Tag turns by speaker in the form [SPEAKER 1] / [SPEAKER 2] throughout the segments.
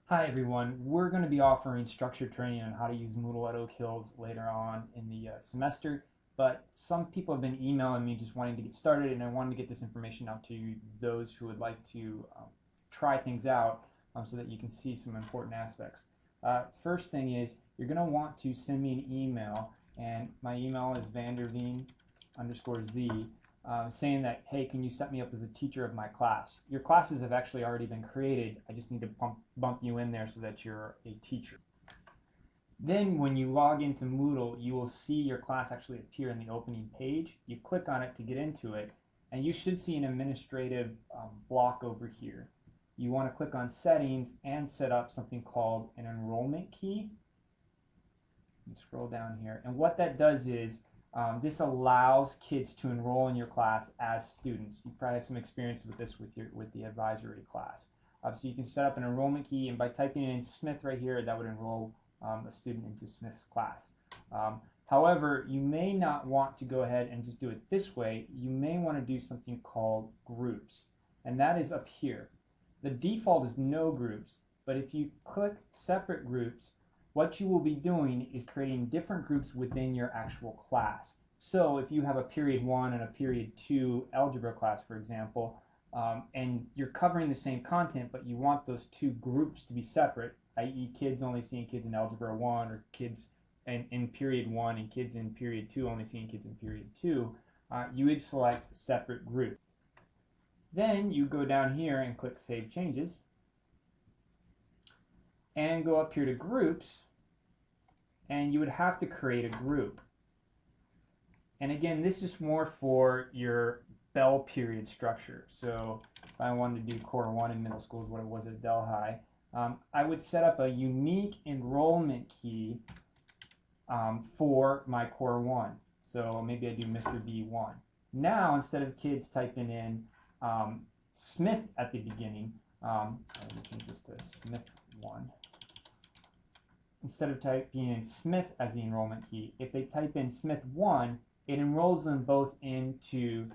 [SPEAKER 1] Hi everyone, we're going to be offering structured training on how to use Moodle at Oak Hills later on in the semester, but some people have been emailing me just wanting to get started, and I wanted to get this information out to those who would like to try things out so that you can see some important aspects. First thing is, you're going to want to send me an email, and my email is vanderveen_z, saying that, hey, can you set me up as a teacher of my class? Your classes have actually already been created. I just need to bump you in there so that you're a teacher. Then when you log into Moodle, you will see your class actually appear in the opening page. You click on it to get into it, and you should see an administrative block over here. You want to click on settings and set up something called an enrollment key. Scroll down here, and what that does is this allows kids to enroll in your class as students. You probably have some experience with this with the advisory class. So you can set up an enrollment key, and by typing in Smith right here, that would enroll a student into Smith's class. However, you may not want to go ahead and just do it this way. You may want to do something called groups, and that is up here. The default is no groups, but if you click separate groups, what you will be doing is creating different groups within your actual class. So if you have a period 1 and a period 2 algebra class, for example, and you're covering the same content, but you want those two groups to be separate, i.e. kids only seeing kids in algebra 1, or kids in period 1 and kids in period 2 only seeing kids in period 2, you would select separate group. Then you go down here and click Save Changes, and go up here to Groups, and you would have to create a group. And again, this is more for your bell period structure. So if I wanted to do Core 1 in middle school is what it was at Delhi, I would set up a unique enrollment key for my Core 1. So maybe I do Mr. B1. Now, instead of kids typing in Smith at the beginning, let me change this to Smith 1. Instead of typing in Smith as the enrollment key, if they type in Smith 1, it enrolls them both into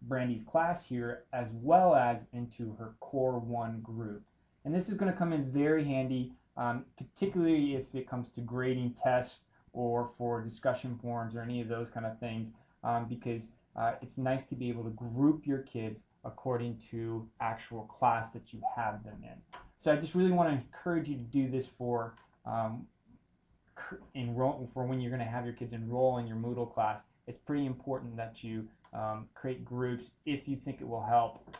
[SPEAKER 1] Brandy's class here as well as into her Core 1 group. And this is going to come in very handy, particularly if it comes to grading tests or for discussion forums or any of those kind of things, because it's nice to be able to group your kids according to actual class that you have them in. So I just really want to encourage you to do this for when you're going to have your kids enroll in your Moodle class. It's pretty important that you create groups if you think it will help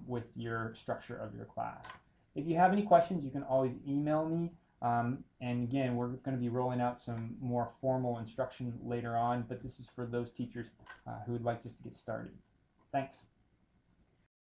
[SPEAKER 1] with your structure of your class. If you have any questions, you can always email me. And again, we're going to be rolling out some more formal instruction later on, but this is for those teachers who would like just to get started. Thanks.